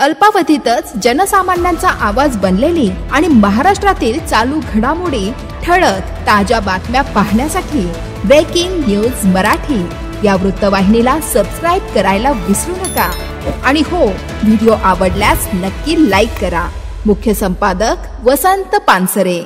अल्पावधीतच जनसामान्यांचा आवाज बनलेली आणि महाराष्ट्रातील चालू घडामोडी ठळक ताज्या बातम्या पाहण्यासाठी ब्रेकिंग न्यूज मराठी या वृत्तवाहिनीला सबस्क्राईब करायला विसरू नका। आणि हो, व्हिडिओ आवडल्यास नक्की लाईक करा। मुख्य संपादक वसंत पानसरे।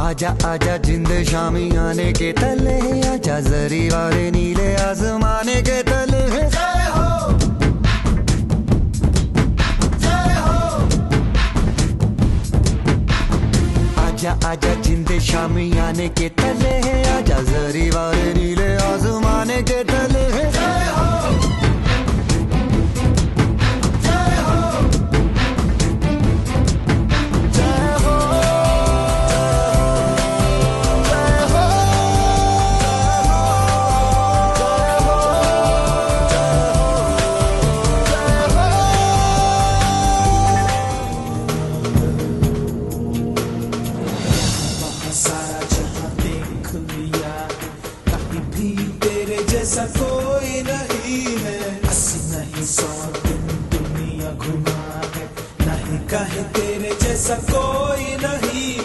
आजा आजा जिंद शामी आने के तले, आजा जरी वाले नीले आसमाने के तले। जय हो, जय हो। आजा आजा जिंद शामी आने के तले, आजा जरी वाले नीले आसमाने के तले। जय हो, सारा जहां देख लिया, कहीं भी तेरे जैसा कोई नहीं है। 80 नहीं 100 दिन दुनिया घुमा है, नहीं कहे तेरे जैसा कोई नहीं।